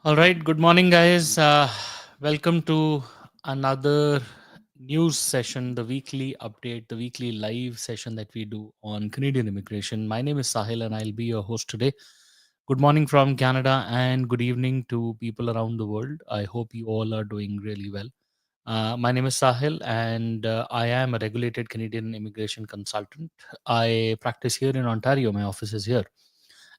All right. Good morning, guys. Welcome to another news session, the weekly update, the weekly live session that we do on Canadian immigration. My name is Sahil, and I'll be your host today. Good morning from Canada, and good evening to people around the world. I hope you all are doing really well. My name is Sahil, and I am a regulated Canadian immigration consultant. I practice here in Ontario. My office is here,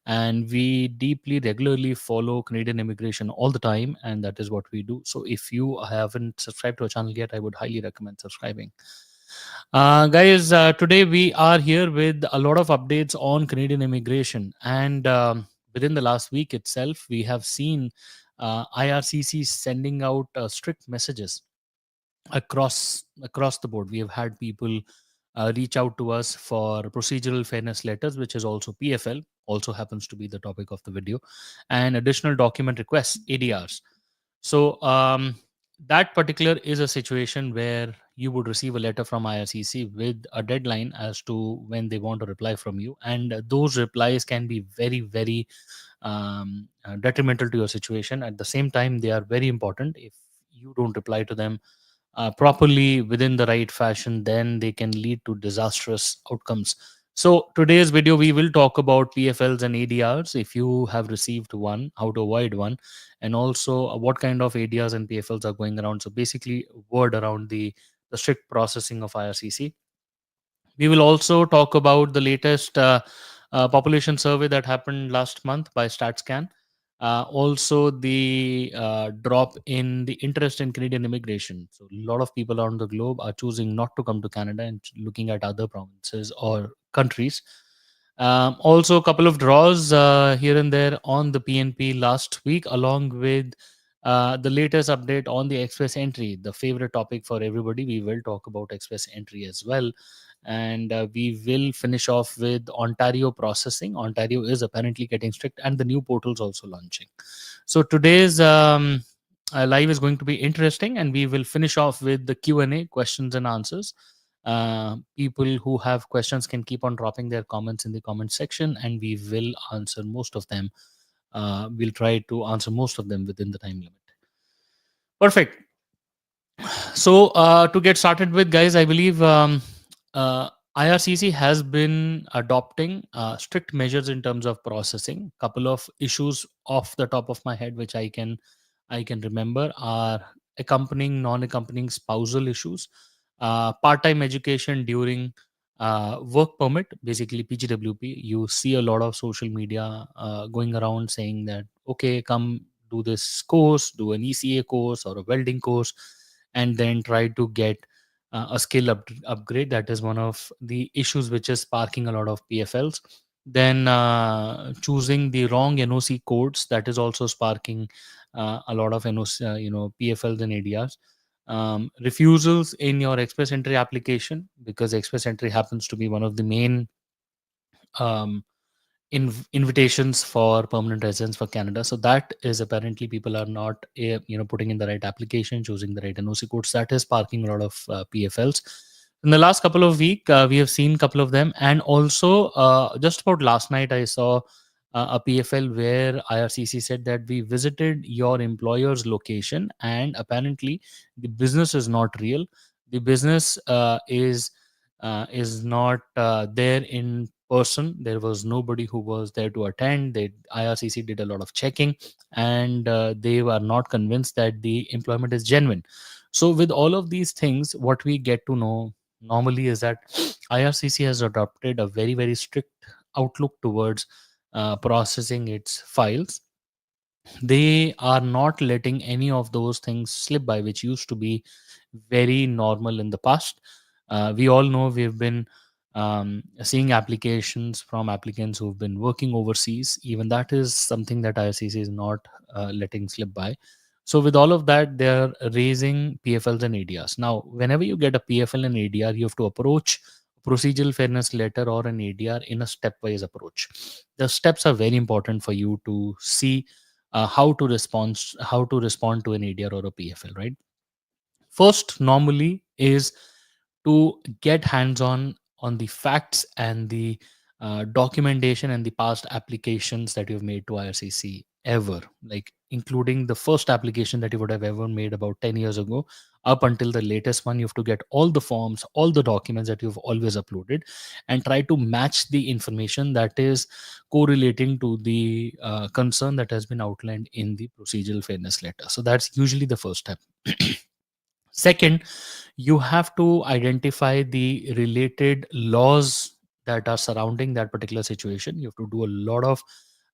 and we deeply regularly follow Canadian immigration all the time, and that is what we do. So if you haven't subscribed to our channel yet, I would highly recommend subscribing. Guys, today we are here with a lot of updates on Canadian immigration, and within the last week itself we have seen IRCC sending out strict messages across the board. We have had people reach out to us for procedural fairness letters, which is also PFL, also happens to be the topic of the video, and additional document requests, ADRs. So that particular is a situation where you would receive a letter from IRCC with a deadline as to when they want a reply from you, and those replies can be very, very detrimental to your situation. At the same time, they are very important. If you don't reply to them properly within the right fashion, then they can lead to disastrous outcomes. So today's video, we will talk about PFLs and ADRs. If you have received one, how to avoid one, and also what kind of ADRs and PFLs are going around. So basically, word around the strict processing of IRCC. We will also talk about the latest population survey that happened last month by StatsCan. Also, the drop in the interest in Canadian immigration. So, a lot of people around the globe are choosing not to come to Canada and looking at other provinces or countries. Also, a couple of draws here and there on the PNP last week, along with the latest update on the express entry, the favorite topic for everybody. We will talk about express entry as well, and we will finish off with Ontario processing. Ontario is apparently getting strict, and the new portals also launching. So today's live is going to be interesting, and we will finish off with the Q&A, questions and answers. People who have questions can keep on dropping their comments in the comment section, and we will answer most of them. We'll try to answer most of them within the time limit. Perfect. So to get started with, guys, I believe IRCC has been adopting strict measures in terms of processing. Couple of issues off the top of my head which I can remember are accompanying, non-accompanying spousal issues, part-time education during work permit, basically PGWP. You see a lot of social media going around saying that, okay, come do this course, do an ECA course or a welding course, and then try to get a skill upgrade. That is one of the issues which is sparking a lot of PFLs. Then choosing the wrong NOC codes, that is also sparking a lot of NOC, PFLs and ADRs. Refusals in your express entry application, because express entry happens to be one of the main um, invitations for permanent residence for Canada. So that is apparently people are not, putting in the right application, choosing the right NOC codes. That is sparking a lot of PFLs. In the last couple of weeks, we have seen a couple of them, and also just about last night, I saw a PFL where IRCC said that we visited your employer's location, and apparently the business is not real. The business is not there in person. There was nobody who was there to attend. IRCC did a lot of checking, and they were not convinced that the employment is genuine. So with all of these things, what we get to know normally is that IRCC has adopted a very, very strict outlook towards processing its files. They are not letting any of those things slip by, which used to be very normal in the past. We all know we've been seeing applications from applicants who've been working overseas. Even that is something that IRCC is not letting slip by. So with all of that, they're raising PFLs and ADRs. Now, whenever you get a PFL and ADR, you have to approach procedural fairness letter or an ADR in a stepwise approach. The steps are very important for you to see how to respond to an ADR or a PFL, right? First, normally, is to get hands on the facts and the documentation and the past applications that you've made to IRCC ever. Like including the first application that you would have ever made about 10 years ago, up until the latest one. You have to get all the forms, all the documents that you've always uploaded, and try to match the information that is correlating to the concern that has been outlined in the procedural fairness letter. So that's usually the first step. Second, you have to identify the related laws that are surrounding that particular situation. You have to do a lot of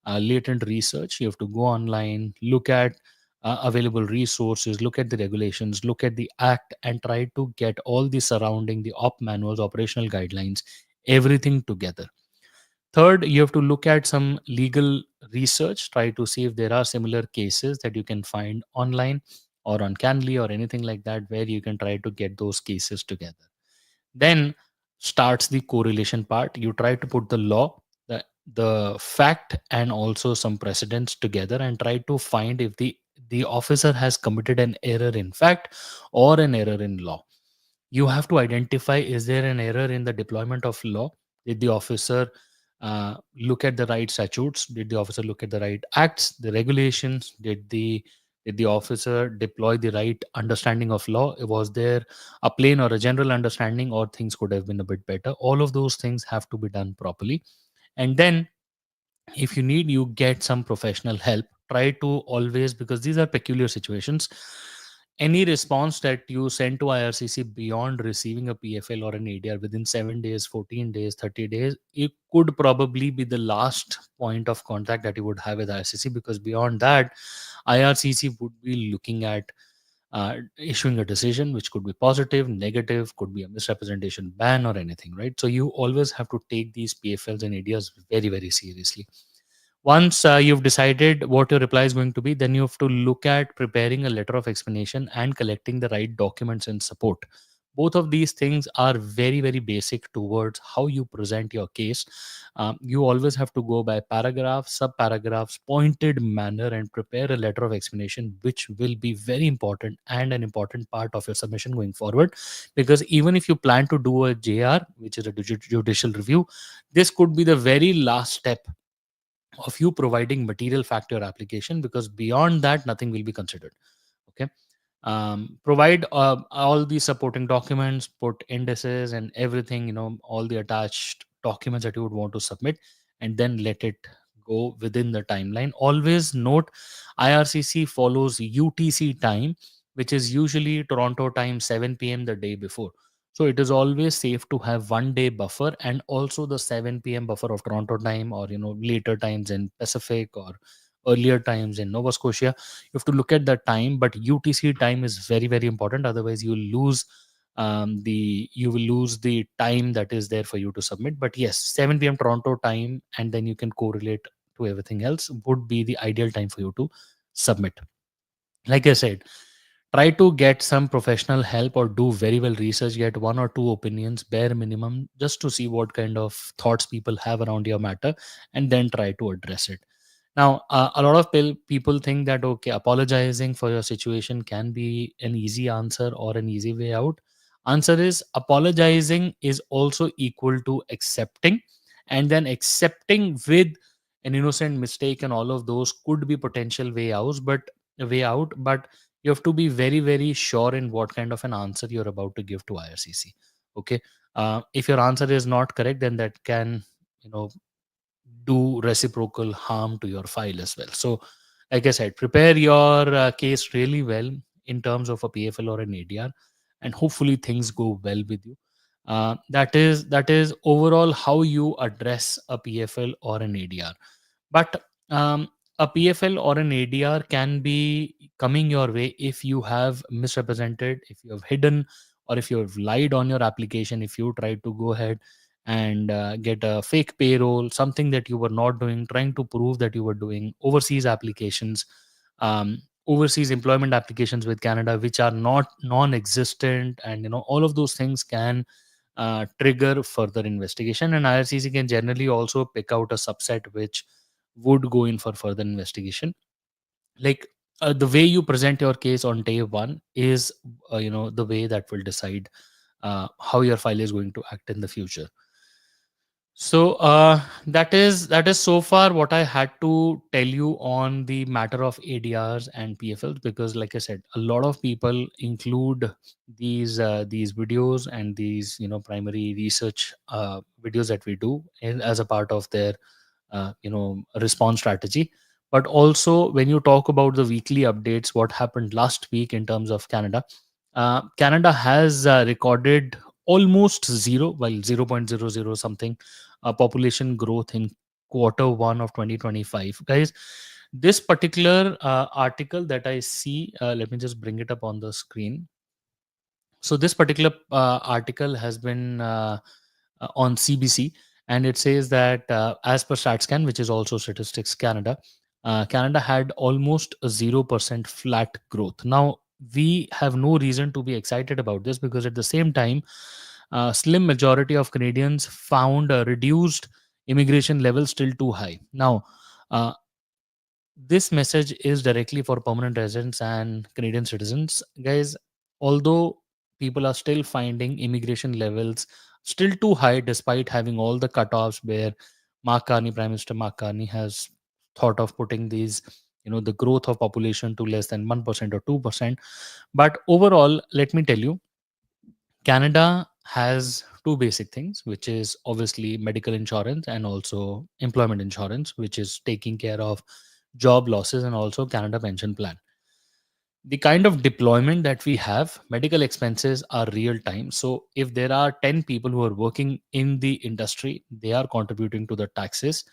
latent research. You have to go online, look at available resources, look at the regulations, look at the act, and try to get all the surrounding, the op manuals, operational guidelines, everything together. Third, you have to look at some legal research, try to see if there are similar cases that you can find online or on Canly or anything like that, where you can try to get those cases together. Then starts the correlation part. You try to put the law, the fact, and also some precedents together, and try to find if the officer has committed an error in fact or an error in law. You have to identify, is there an error in the deployment of law? Did the officer look at the right statutes? Did the officer look at the right acts, the regulations? Did the officer deploy the right understanding of law? Was there a plain or a general understanding, or things could have been a bit better? All of those things have to be done properly. And then, if you need, you get some professional help. Try to always, because these are peculiar situations, any response that you send to IRCC beyond receiving a PFL or an ADR within 7 days, 14 days, 30 days, it could probably be the last point of contact that you would have with IRCC, because beyond that, IRCC would be looking at issuing a decision, which could be positive, negative, could be a misrepresentation ban or anything, right? So you always have to take these PFLs and ADRs very, very seriously. Once you've decided what your reply is going to be, then you have to look at preparing a letter of explanation and collecting the right documents and support. Both of these things are very, very basic towards how you present your case. You always have to go by paragraphs, sub paragraphs, pointed manner, and prepare a letter of explanation, which will be very important and an important part of your submission going forward. Because even if you plan to do a JR, which is a judicial review, this could be the very last step of you providing material fact to your application, because beyond that nothing will be considered. Okay. Provide all the supporting documents, put indices and everything, all the attached documents that you would want to submit, and then let it go within the timeline. Always note, IRCC follows UTC time, which is usually Toronto time 7 p.m. the day before. So it is always safe to have 1 day buffer, and also the 7 p.m. buffer of Toronto time, or later times in Pacific, or earlier times in Nova Scotia. You have to look at the time, but UTC time is very, very important. Otherwise you lose you will lose the time that is there for you to submit. But yes, 7 p.m. Toronto time, and then you can correlate to everything else, would be the ideal time for you to submit. Like I said, try to get some professional help, or do very well research, get one or two opinions bare minimum, just to see what kind of thoughts people have around your matter, and then try to address it. Now, a lot of people think that, okay, apologizing for your situation can be an easy answer or an easy way out. Answer is, apologizing is also equal to accepting, and then accepting with an innocent mistake, and all of those could be potential way out. But you have to be very, very sure in what kind of an answer you're about to give to IRCC. Okay. If your answer is not correct, then that can, you know do reciprocal harm to your file as well. So, like I said, prepare your case really well in terms of a PFL or an ADR, and hopefully things go well with you. That is overall how you address a PFL or an ADR. But a PFL or an ADR can be coming your way if you have misrepresented, if you have hidden, or if you have lied on your application, if you try to go ahead and get a fake payroll, something that you were not doing, trying to prove that you were doing overseas applications, overseas employment applications with Canada, which are not non-existent, and all of those things can trigger further investigation. And IRCC can generally also pick out a subset which would go in for further investigation. Like, the way you present your case on day one is the way that will decide how your file is going to act in the future. That is so far what I had to tell you on the matter of ADRs and PFLs, because, like I said, a lot of people include these videos and these primary research videos that we do as a part of their response strategy. But also, when you talk about the weekly updates, what happened last week in terms of Canada, Canada has recorded almost zero, well, 0.00 something population growth in quarter 1 of 2025. Guys, this particular article that I see, let me just bring it up on the screen. So this particular article has been on CBC, and it says that as per StatsCan, which is also Statistics Canada, Canada had almost a 0% flat growth. Now, we have no reason to be excited about this, because at the same time, slim majority of Canadians found reduced immigration levels still too high. Now, uh, this message is directly for permanent residents and Canadian citizens. Guys, although people are still finding immigration levels still too high, despite having all the cutoffs where Prime Minister Mark Carney has thought of putting these, the growth of population to less than 1% or 2%. But overall, let me tell you, Canada has two basic things, which is obviously medical insurance and also employment insurance, which is taking care of job losses, and also Canada pension plan. The kind of deployment that we have, medical expenses are real time. So if there are 10 people who are working in the industry, they are contributing to the taxes.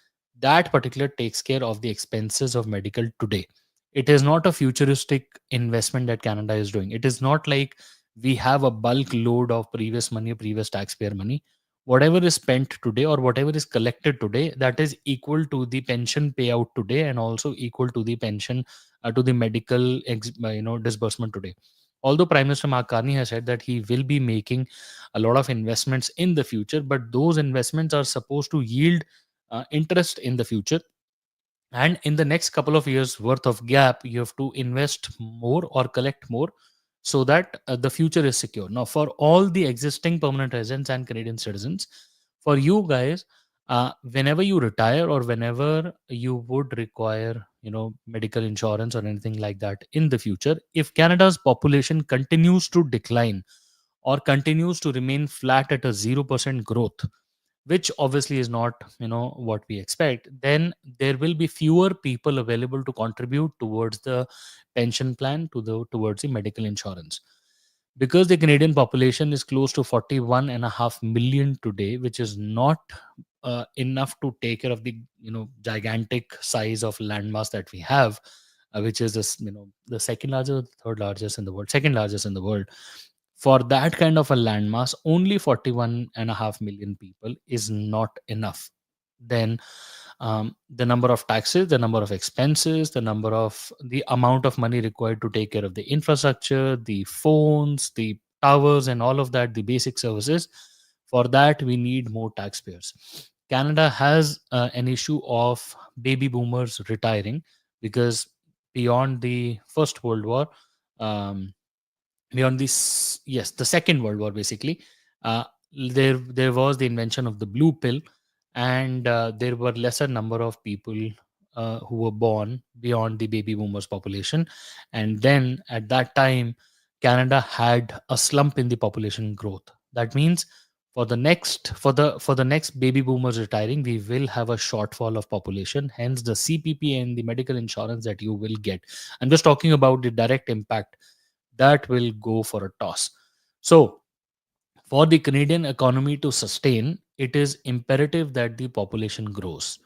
That particular takes care of the expenses of medical today. It is not a futuristic investment that Canada is doing. It is not like we have a bulk load of previous money, previous taxpayer money. Whatever is spent today or whatever is collected today, that is equal to the pension payout today, and also equal to the pension to the medical disbursement today. Although Prime Minister Mark Carney has said that he will be making a lot of investments in the future, but those investments are supposed to yield interest in the future. And in the next couple of years worth of gap, you have to invest more or collect more, so that the future is secure. Now, for all the existing permanent residents and Canadian citizens, for you guys, whenever you retire or whenever you would require medical insurance or anything like that in the future, if Canada's population continues to decline or continues to remain flat at a 0% growth, which obviously is not what we expect, then there will be fewer people available to contribute towards the pension plan, towards the medical insurance. Because the Canadian population is close to 41.5 million today, which is not enough to take care of the gigantic size of landmass that we have, which is this the second largest, third largest in the world, second largest in the world. For that kind of a landmass, only 41.5 million people is not enough. Then the number of taxes, the number of expenses, the amount of money required to take care of the infrastructure, the phones, the towers, and all of that, the basic services, for that we need more taxpayers. Canada has an issue of baby boomers retiring, because beyond the First World War, um, beyond this, yes, the Second World War, basically, uh, there was the invention of the blue pill, and there were lesser number of people who were born beyond the baby boomers population. And then at that time, Canada had a slump in the population growth. That means for the next baby boomers retiring, we will have a shortfall of population. Hence the CPP and the medical insurance that you will get, I'm just talking about the direct impact, that will go for a toss. So, for the Canadian economy to sustain, it is imperative that the population grows.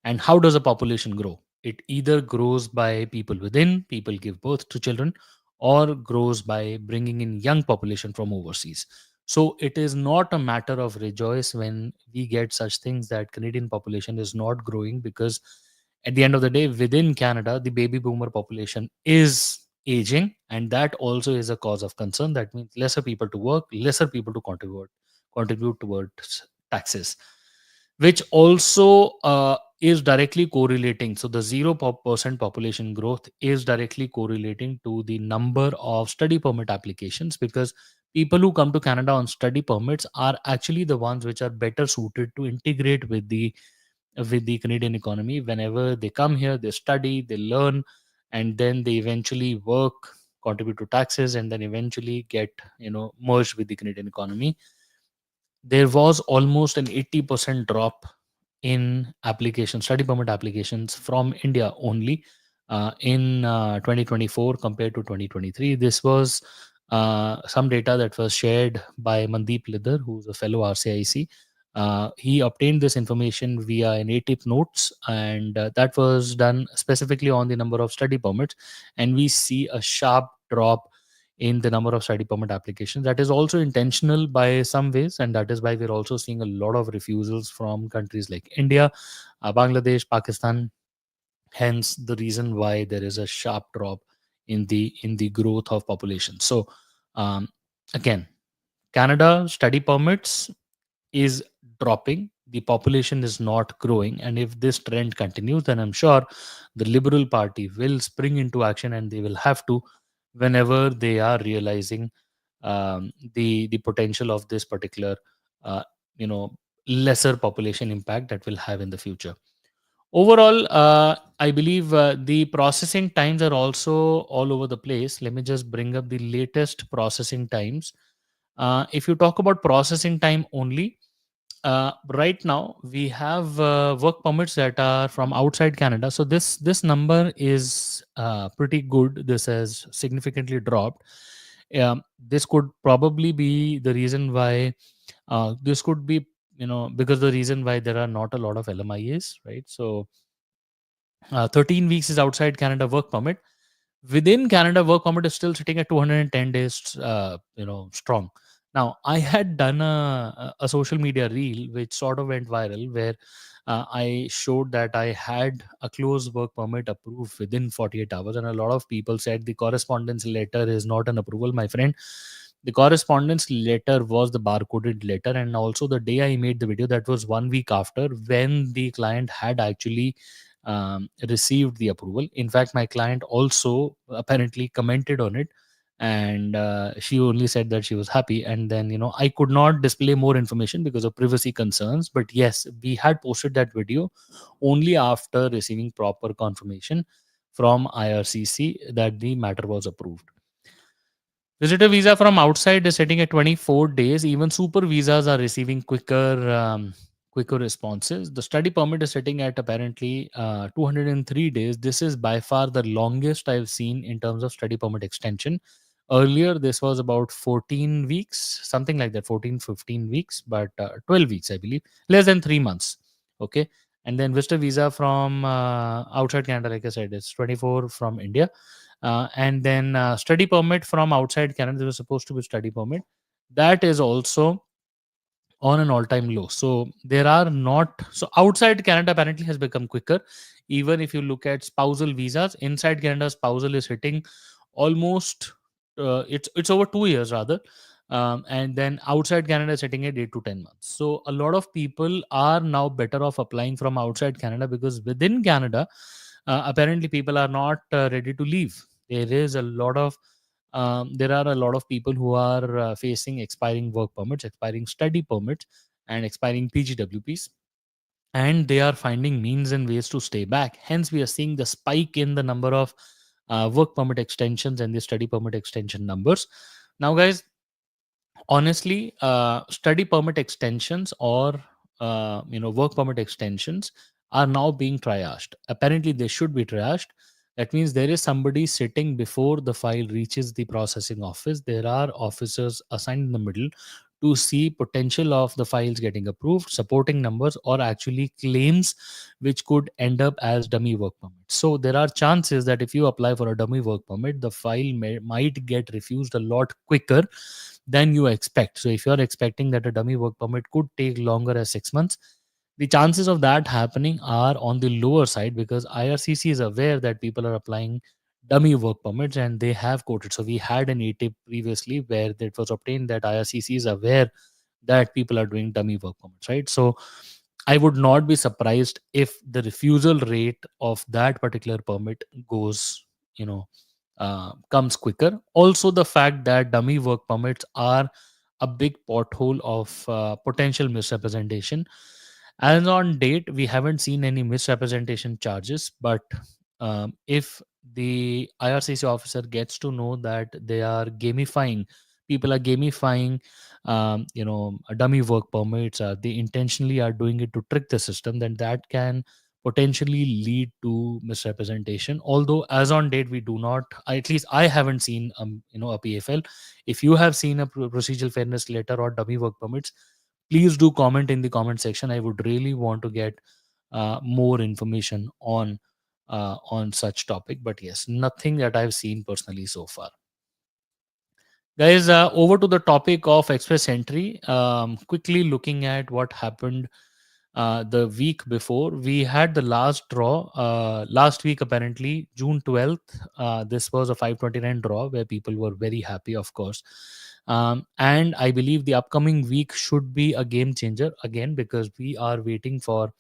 And how does a population grow? It either grows by people within, people give birth to children, or grows by bringing in young population from overseas. So it is not a matter of rejoice when we get such things that Canadian population is not growing, because at the end of the day, within Canada, the baby boomer population is aging, and that also is a cause of concern. That means lesser people to work, lesser people to contribute towards taxes, which also is directly correlating. So the 0% population growth is directly correlating to the number of study permit applications, because People who come to Canada on study permits are actually the ones which are better suited to integrate with the Canadian economy. Whenever they come here, they study, they learn, and then they eventually work, contribute to taxes, and then eventually get merged with the Canadian economy. There was almost an 80% drop in applications, study permit applications from India only in 2024 compared to 2023. This was some data that was shared by Mandeep Lidhar, who's a fellow RCIC. He obtained this information via an ATIP notes, and that was done specifically on the number of study permits. And we see a sharp drop in the number of study permit applications. That is also intentional by some ways, and that is why we're also seeing a lot of refusals from countries like India, Bangladesh, Pakistan. Hence, the reason why there is a sharp drop in the growth of population. So, um, again, Canada study permits is dropping. The population is not growing, and if this trend continues, then I'm sure the Liberal Party will spring into action, and they will have to whenever they are realizing the potential of this particular uh, you know lesser population impact that will have in the future. Overall, I believe the processing times are also all over the place. Let me just bring up the latest processing times. If you talk about processing time only, right now we have work permits that are from outside Canada. So this number is pretty good. This has significantly dropped. This could probably be the reason why. This could be because the reason why there are not a lot of LMIAs, right? So 13 weeks is outside Canada work permit. Within Canada, work permit is still sitting at 210 days, strong. Now, I had done a social media reel which sort of went viral, where I showed that I had a closed work permit approved within 48 hours, and a lot of people said the correspondence letter is not an approval. My friend, the correspondence letter was the barcoded letter, and also the day I made the video, that was 1 week after when the client had actually received the approval. In fact, my client also apparently commented on it, and she only said that she was happy. And then, I could not display more information because of privacy concerns. But yes, we had posted that video only after receiving proper confirmation from IRCC that the matter was approved. Visitor visa from outside is sitting at 24 days. Even super visas are receiving quicker responses. The study permit is sitting at apparently 203 days. This is by far the longest I've seen in terms of study permit extension. Earlier, this was about 14 weeks, something like that, 14, 15 weeks, but 12 weeks, I believe, less than 3 months. Okay. And then visitor visa from outside Canada, like I said, it's 24 from India. And then study permit from outside Canada, there was supposed to be study permit. That is also on an all-time low. So there are not, so outside Canada apparently has become quicker. Even if you look at spousal visas, inside Canada, spousal is hitting almost it's over 2 years rather. And then outside Canada is sitting at 8 to 10 months. So a lot of people are now better off applying from outside Canada, because within Canada, apparently people are not ready to leave. There are a lot of people who are facing expiring work permits, expiring study permits, and expiring PGWPs, and they are finding means and ways to stay back. Hence, we are seeing the spike in the number of work permit extensions and the study permit extension numbers. Now, guys, honestly, study permit extensions or work permit extensions are now being triaged. Apparently they should be triaged. That means there is somebody sitting before the file reaches the processing office. There are officers assigned in the middle to see potential of the files getting approved, supporting numbers, or actually claims which could end up as dummy work permits. So there are chances that if you apply for a dummy work permit, the file might get refused a lot quicker than you expect. So if you're expecting that a dummy work permit could take longer as 6 months, the chances of that happening are on the lower side, because IRCC is aware that people are applying dummy work permits and they have quoted. So we had an ATIP previously where it was obtained that IRCC is aware that people are doing dummy work permits, right? So I would not be surprised if the refusal rate of that particular permit goes, you know, comes quicker. Also, the fact that dummy work permits are a big pothole of potential misrepresentation. As on date, we haven't seen any misrepresentation charges, but if the IRCC officer gets to know that they are gamifying, people are gamifying, dummy work permits, they intentionally are doing it to trick the system, then that can potentially lead to misrepresentation. Although as on date we do not, at least I haven't seen a PFL. If you have seen a procedural fairness letter or dummy work permits, please do comment in the comment section. I would really want to get more information on such topic. But yes, nothing that I've seen personally so far. Guys, over to the topic of express entry. Quickly looking at what happened the week before. We had the last draw last week, apparently June 12th. This was a 529 draw where people were very happy, of course. And I believe the upcoming week should be a game changer again, because we are waiting for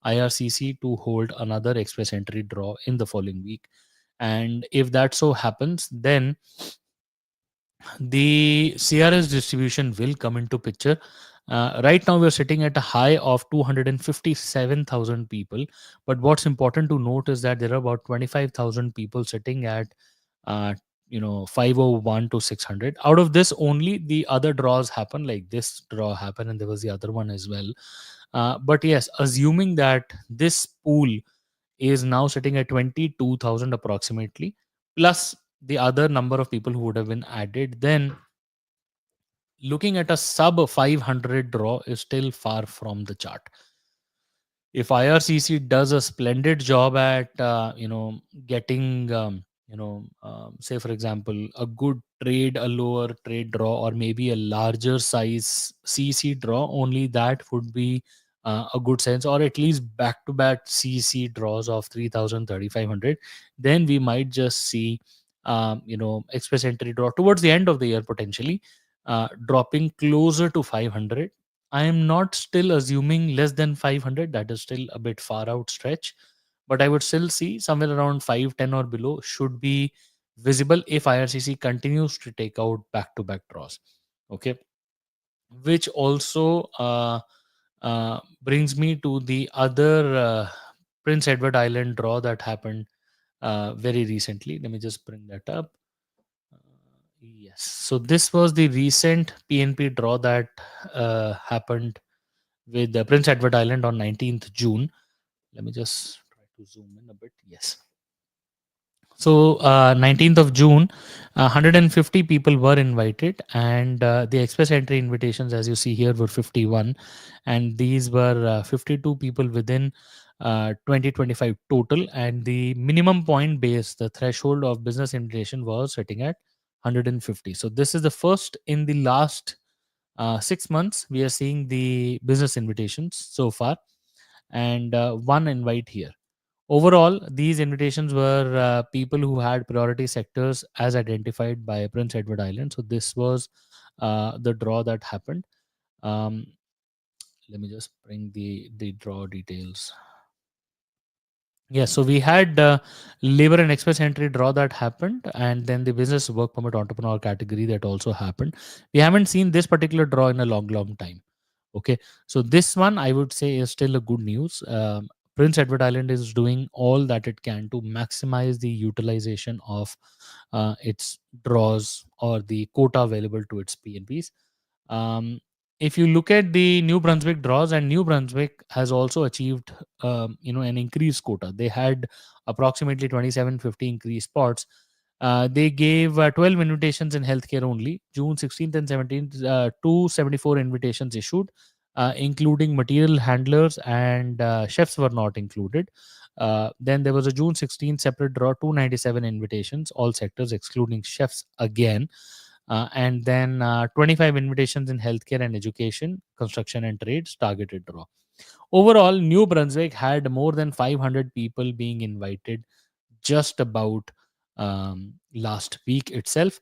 IRCC to hold another express entry draw in the following week. And if that so happens, then the CRS distribution will come into picture. Right now, we're sitting at a high of 257,000 people. But what's important to note is that there are about 25,000 people sitting at, uh, 501 to 600. Out of this, only the other draws happen, like this draw happened, and there was the other one as well. But yes, assuming that this pool is now sitting at 22,000 approximately, plus the other number of people who would have been added, then looking at a sub 500 draw is still far from the chart. If IRCC does a splendid job at getting say for example a good trade, a lower trade draw, or maybe a larger size CC draw, only that would be a good sense, or at least back to back CC draws of 3,000, 3,500. Then we might just see express entry draw towards the end of the year potentially dropping closer to 500. I am not still assuming less than 500. That is still a bit far out stretch, but I would still see somewhere around 510 or below should be visible if IRCC continues to take out back to back draws. Okay, which also brings me to the other Prince Edward Island draw that happened very recently. Let me just bring that up. Yes. So this was the recent PNP draw that happened with Prince Edward Island on 19th June. Let me just try to zoom in a bit. Yes. So 19th of June, 150 people were invited, and the express entry invitations, as you see here, were 51, and these were 52 people within 2025 total, and the minimum point base, the threshold of business invitation, was sitting at 150. So this is the first in the last 6 months we are seeing the business invitations so far, and one invite here. Overall, these invitations were people who had priority sectors as identified by Prince Edward Island. So this was the draw that happened. Um, Let me just bring the draw details. Yes, so we had labor and express entry draw that happened, and then the business work permit entrepreneur category that also happened. We haven't seen this particular draw in a long, long time. Okay, so this one I would say is still a good news. Prince Edward Island is doing all that it can to maximize the utilization of its draws or the quota available to its PNPs. Um, if you look at the New Brunswick draws, and New Brunswick has also achieved an increased quota. They had approximately 2750 increased spots. They gave 12 invitations in healthcare only. June 16th and 17th, 274 invitations issued, including material handlers, and chefs were not included. Then there was a June 16th separate draw, 297 invitations, all sectors excluding chefs again. And then 25 invitations in healthcare and education, construction and trades, targeted draw. Overall, New Brunswick had more than 500 people being invited just about last week itself,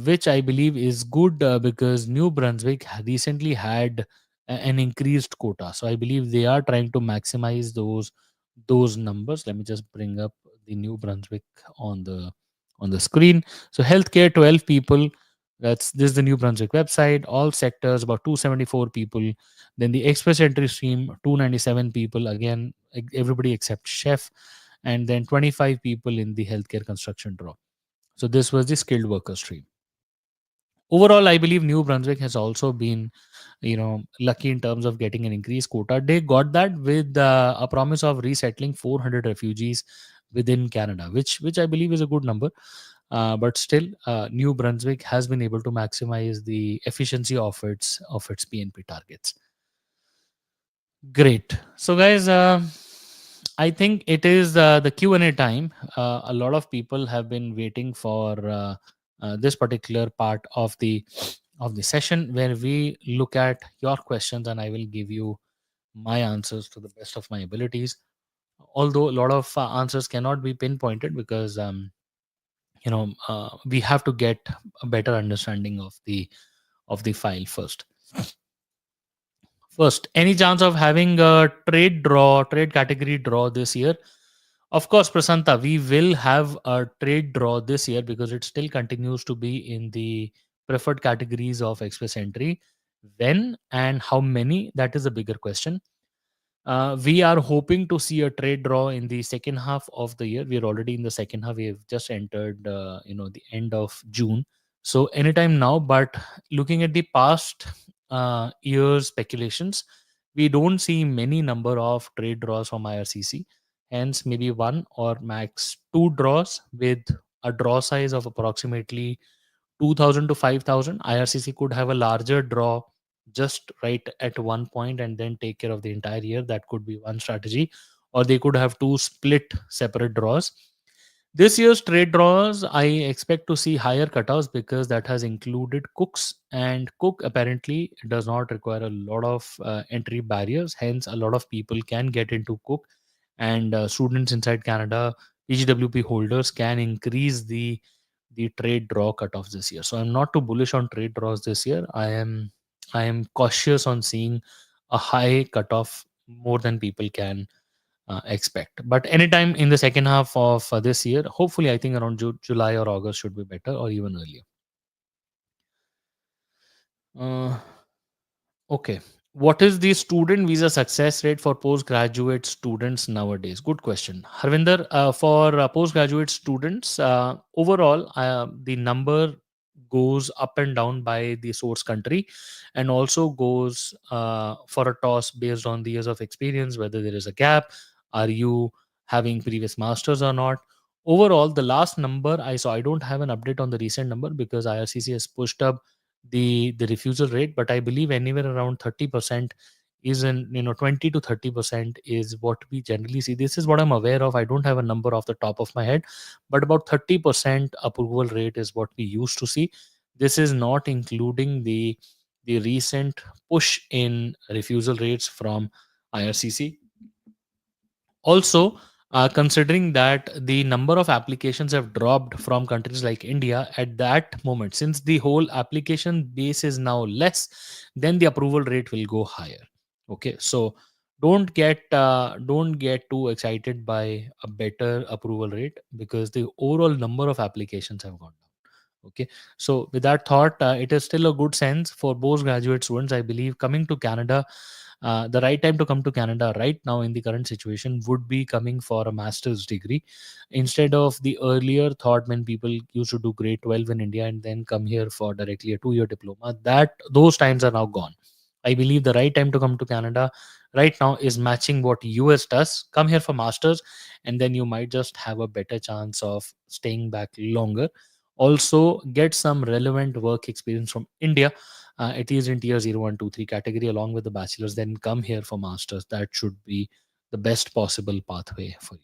which I believe is good because New Brunswick recently had an increased quota. So I believe they are trying to maximize those numbers. Let me just bring up the New Brunswick on the on the screen. So healthcare, 12 people. That's this is the New Brunswick website. All sectors about 274 people. Then the express entry stream, 297 people. Again, everybody except chef, and then 25 people in the healthcare construction draw. So this was the skilled worker stream. Overall, I believe New Brunswick has also been, lucky in terms of getting an increased quota. They got that with a promise of resettling 400 refugees within Canada, which I believe is a good number. But still, New Brunswick has been able to maximize the efficiency of its PNP targets. Great. So, guys, I think it is the Q&A time. A lot of people have been waiting for this particular part of the session where we look at your questions and I will give you my answers to the best of my abilities. Although a lot of answers cannot be pinpointed because we have to get a better understanding of the file first. First, any chance of having a trade category draw this year? Of course, Prasanta, we will have a trade draw this year because it still continues to be in the preferred categories of express entry. When and how many, that is a bigger question. We are hoping to see a trade draw in the second half of the year. We are already in the second half. We have just entered, the end of June. So anytime now, but looking at the past years speculations, we don't see many number of trade draws from IRCC. Hence, maybe one or max two draws with a draw size of approximately 2,000 to 5,000. IRCC could have a larger draw just right at one point and then take care of the entire year. That could be one strategy. Or they could have two split separate draws. This year's trade draws, I expect to see higher cutoffs because that has included cooks, and cook apparently does not require a lot of entry barriers. Hence, a lot of people can get into cook, and students inside Canada, PGWP holders can increase the trade draw cutoffs this year. So I'm not too bullish on trade draws this year. I am cautious on seeing a high cutoff more than people can expect. But anytime in the second half of this year, hopefully, I think around July or August should be better, or even earlier. Uh, okay. What is the student visa success rate for postgraduate students nowadays? Good question. Harvinder, for postgraduate students, overall, the number goes up and down by the source country and also goes for a toss based on the years of experience, whether there is a gap, are you having previous masters or not. Overall, the last number I saw, I don't have an update on the recent number because IRCC has pushed up the refusal rate, but I believe anywhere around 30% is in 20 to 30% is what we generally see. This is what I'm aware of. I don't have a number off the top of my head, but about 30% approval rate is what we used to see. This is not including the recent push in refusal rates from IRCC. Also, considering that the number of applications have dropped from countries like India at that moment, since the whole application base is now less, then the approval rate will go higher. Okay, so don't get too excited by a better approval rate because the overall number of applications have gone down. Okay, so with that thought, it is still a good sense for postgraduate students. I believe coming to Canada, the right time to come to Canada right now in the current situation would be coming for a master's degree instead of the earlier thought when people used to do grade 12 in India and then come here for directly a 2-year diploma. That those times are now gone. I believe the right time to come to Canada right now is matching what US does. Come here for masters, and then you might just have a better chance of staying back longer. Also, get some relevant work experience from India, at least in tier 0, 1, 2, 3 category, along with the bachelor's, then come here for masters. That should be the best possible pathway for you.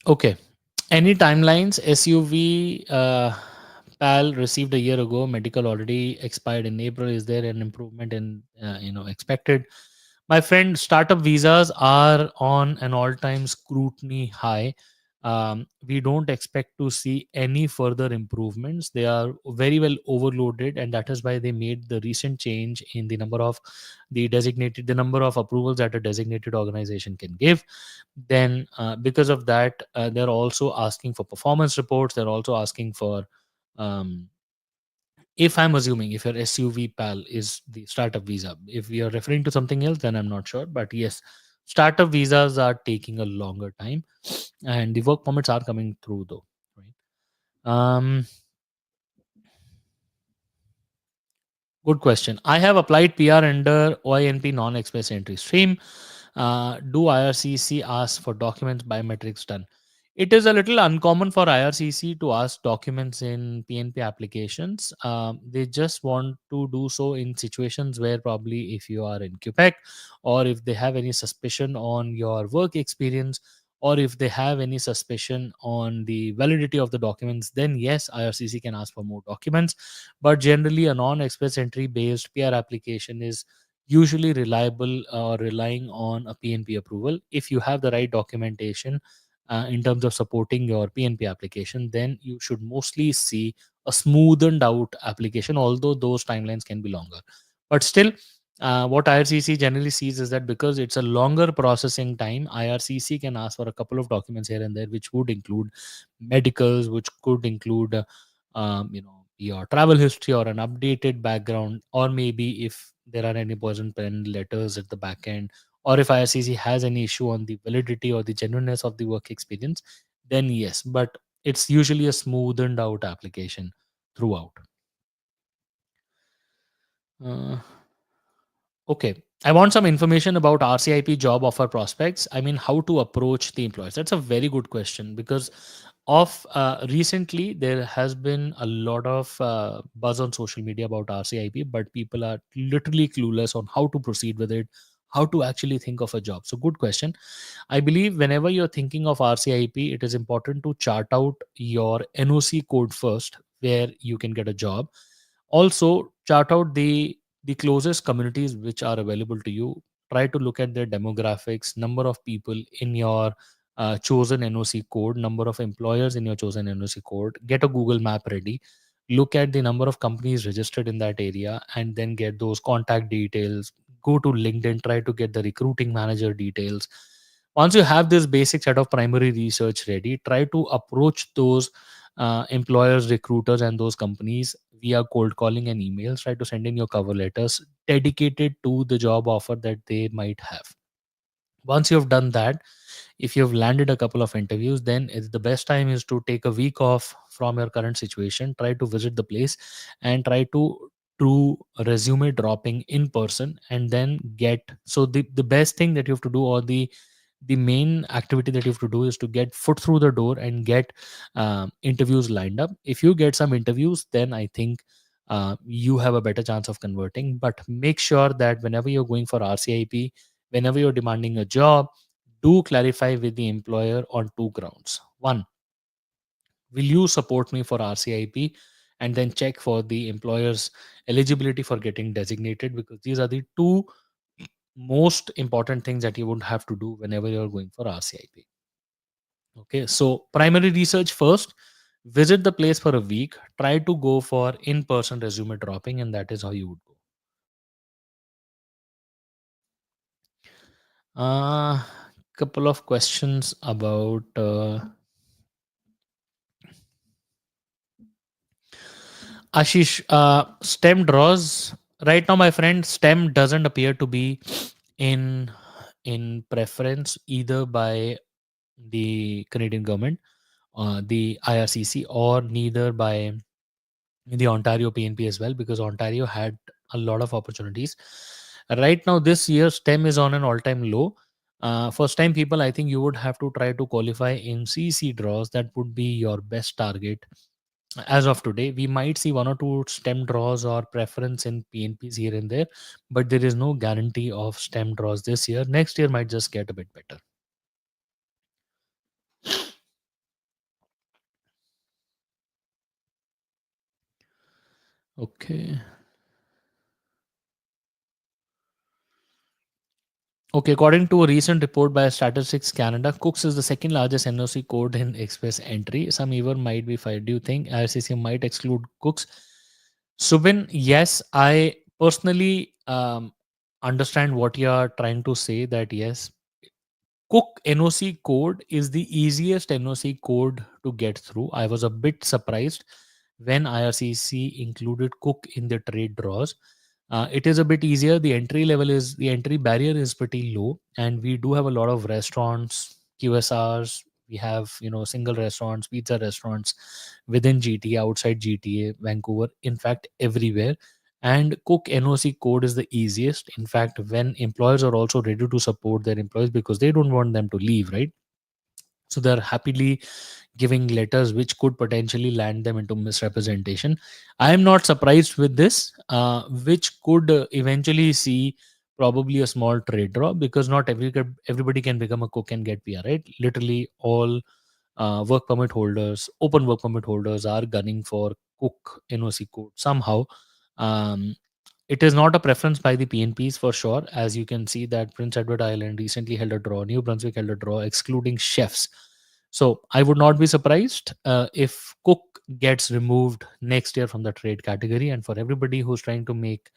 Okay. Any timelines? SUV PAL received a year ago. Medical already expired in April. Is there an improvement in expected? My friend, startup visas are on an all-time scrutiny high. we don't expect to see any further improvements. They are very well overloaded, and that is why they made the recent change in the number of approvals that a designated organization can give. Then because of that, they're also asking for performance reports. They're also asking for, um, if I'm assuming, if your SUV pal is the startup visa. If we are referring to something else, then I'm not sure, but yes, startup visas are taking a longer time, and the work permits are coming through though, right? um Good question. I have applied PR under OINP non-express entry stream. Do IRCC ask for documents biometrics done? It is a little uncommon for IRCC to ask documents in PNP applications. They just want to do so in situations where, probably if you are in Quebec, or if they have any suspicion on your work experience, or if they have any suspicion on the validity of the documents, then yes, IRCC can ask for more documents. But generally, a non-express entry based PR application is usually reliable, or relying on a PNP approval. If you have the right documentation in terms of supporting your PNP application, then you should mostly see a smoothened out application, although those timelines can be longer. But still, what IRCC generally sees is that because it's a longer processing time, IRCC can ask for a couple of documents here and there, which would include medicals, which could include your travel history or an updated background, or maybe if there are any poison pen letters at the back end, or if IRCC has any issue on the validity or the genuineness of the work experience, then yes. But it's usually a smoothened out application throughout. Uh, Okay. I want some information about RCIP job offer prospects. I mean, how to approach the employers. That's a very good question, because of recently there has been a lot of buzz on social media about RCIP, but people are literally clueless on how to proceed with it, how to actually think of a job. So, good question. I believe whenever you're thinking of RCIP, it is important to chart out your NOC code first, where you can get a job. Also, chart out the closest communities which are available to you. Try to look at their demographics, number of people in your chosen NOC code, number of employers in your chosen NOC code. Get a Google map ready. Look at the number of companies registered in that area, and then get those contact details. Go to LinkedIn, try to get the recruiting manager details. Once you have this basic set of primary research ready, try to approach those employers, recruiters, and those companies via cold calling and emails. Try to send in your cover letters dedicated to the job offer that they might have. Once you've done that, if you've landed a couple of interviews, then it's the best time is to take a week off from your current situation. Try to visit the place and try to do resume dropping in person, and then get, so the best thing that you have to do, or the main activity that you have to do, is to get foot through the door and get interviews lined up. If you get some interviews, then I think you have a better chance of converting. But make sure that whenever you're going for RCIP, whenever you're demanding a job, do clarify with the employer on two grounds. One, will you support me for RCIP? And then check for the employer's eligibility for getting designated, because these are the two most important things that you would have to do whenever you're going for RCIP. Okay, so primary research first, visit the place for a week, try to go for in person resume dropping, and that is how you would go. Couple of questions about Ashish. STEM draws. Right now, my friend, STEM doesn't appear to be in preference either by the Canadian government, the IRCC, or neither by the Ontario PNP as well, because Ontario had a lot of opportunities. Right now, this year, STEM is on an all time low. First time people, I think you would have to try to qualify in CC draws. That would be your best target. As of today, we might see one or two STEM draws or preference in PNPs here and there, but there is no guarantee of STEM draws this year. Next year might just get a bit better. Okay. Okay, according to a recent report by Statistics Canada, Cooks is the second largest NOC code in Express entry. Some even might be fired. Do you think IRCC might exclude Cooks? Subin, yes, I personally understand what you are trying to say. That yes, Cook NOC code is the easiest NOC code to get through. I was a bit surprised when IRCC included Cook in the trade draws. It is a bit easier. The entry barrier is pretty low, and we do have a lot of restaurants, QSRs. We have single restaurants, pizza restaurants within GTA, outside GTA, Vancouver. In fact, everywhere. And Cook NOC code is the easiest. In fact, when employers are also ready to support their employees because they don't want them to leave, right? So they're happily giving letters which could potentially land them into misrepresentation. I am not surprised with this, which could eventually see probably a small trade draw, because not everybody can become a cook and get PR, right? Literally all work permit holders, open work permit holders are gunning for cook NOC code somehow. Um, it is not a preference by the PNPs for sure. As you can see that Prince Edward Island recently held a draw, New Brunswick held a draw excluding chefs. So I would not be surprised if cook gets removed next year from the trade category. And for everybody who's trying to make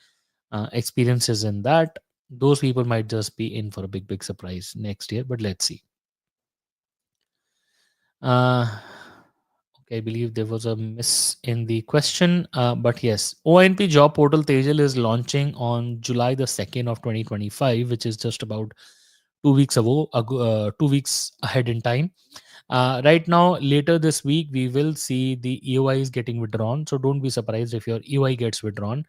experiences in that, those people might just be in for a big surprise next year. But let's see. Uh, okay, I believe there was a miss in the question. But yes, ONP job portal Tejal is launching on July the 2nd of 2025, which is just about 2 weeks ago, 2 weeks ahead in time. Right now, later this week, we will see the EOI is getting withdrawn. So don't be surprised if your EOI gets withdrawn.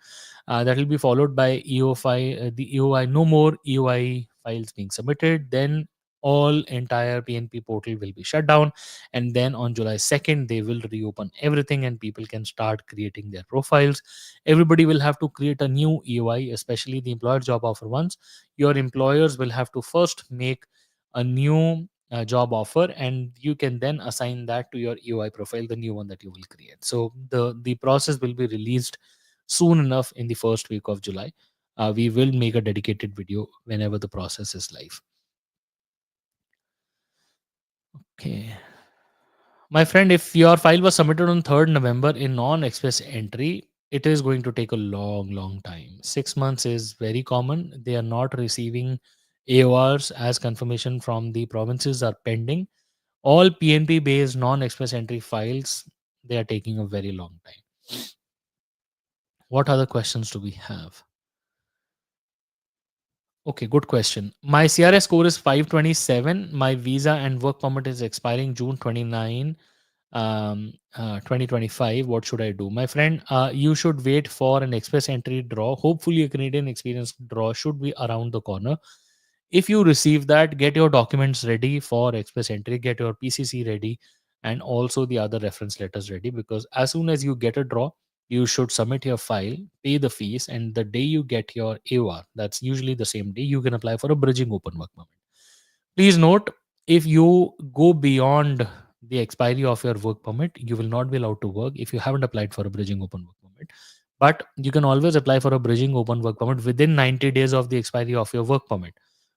That will be followed by the EOI, no more EOI files being submitted. Then all entire PNP portal will be shut down. And then on July 2nd, they will reopen everything and people can start creating their profiles. Everybody will have to create a new EOI, especially the employer job offer ones. Your employers will have to first make a new job offer, and you can then assign that to your EOI profile, the new one that you will create. So the process will be released soon enough in the first week of July. We will make a dedicated video whenever the process is live. Okay. My friend, if your file was submitted on 3rd November in non-express entry, it is going to take a long time. 6 months is very common. They are not receiving AORs as confirmation from the provinces are pending. All PNP based non-express entry files, they are taking a very long time. What other questions do we have? Okay, good question. My CRS score is 527. My visa and work permit is expiring June 29, 2025. What should I do? My friend, you should wait for an express entry draw. Hopefully, a Canadian experience draw should be around the corner. If you receive that, get your documents ready for express entry, get your PCC ready, and also the other reference letters ready, because as soon as you get a draw, you should submit your file, pay the fees, and the day you get your AOR, that's usually the same day, you can apply for a bridging open work permit. Please note, if you go beyond the expiry of your work permit, you will not be allowed to work if you haven't applied for a bridging open work permit. But you can always apply for a bridging open work permit within 90 days of the expiry of your work permit.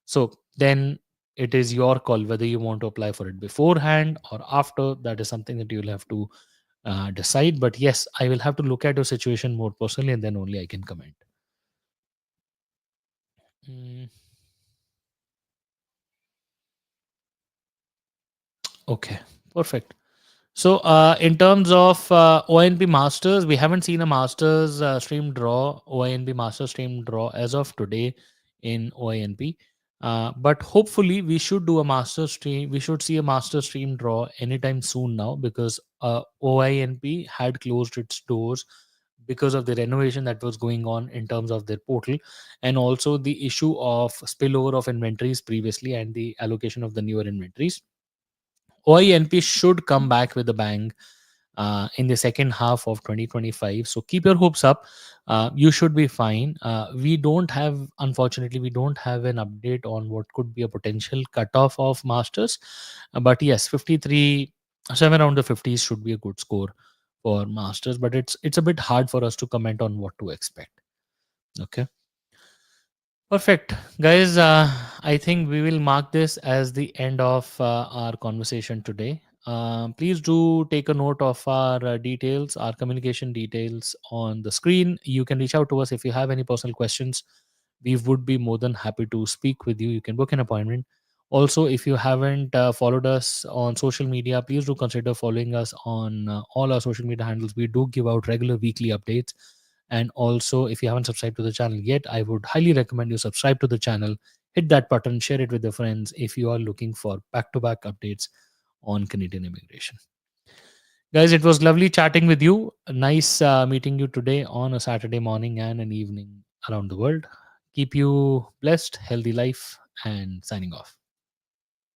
So then it is your call whether you want to apply for it beforehand or after. That is something that you'll have to decide. But yes, I will have to look at your situation more personally and then only I can comment. Mm, okay, perfect. So, in terms of ONB Masters, we haven't seen a Masters stream draw, ONB Master stream draw as of today in ONP. But hopefully, we should do a Master stream. We should see a Master stream draw anytime soon now, because OINP had closed its doors because of the renovation that was going on in terms of their portal, and also the issue of spillover of inventories previously and the allocation of the newer inventories. OINP should come back with a bang in the second half of 2025. So keep your hopes up. You should be fine. Unfortunately, we don't have an update on what could be a potential cutoff of Masters. But yes, 53, somewhere around the 50s should be a good score for Masters. But it's a bit hard for us to comment on what to expect. Okay. Perfect. Guys, I think we will mark this as the end of our conversation today. Please do take a note of our details, our communication details on the screen. You can reach out to us if you have any personal questions. We would be more than happy to speak with you. You can book an appointment. Also, if you haven't followed us on social media, please do consider following us on all our social media handles. We do give out regular weekly updates. And also, if you haven't subscribed to the channel yet, I would highly recommend you subscribe to the channel, hit that button, share it with your friends if you are looking for back to back updates on Canadian immigration. Guys, it was lovely chatting with you. Nice meeting you today on a Saturday morning and an evening around the world. Keep you blessed, healthy life, and signing off.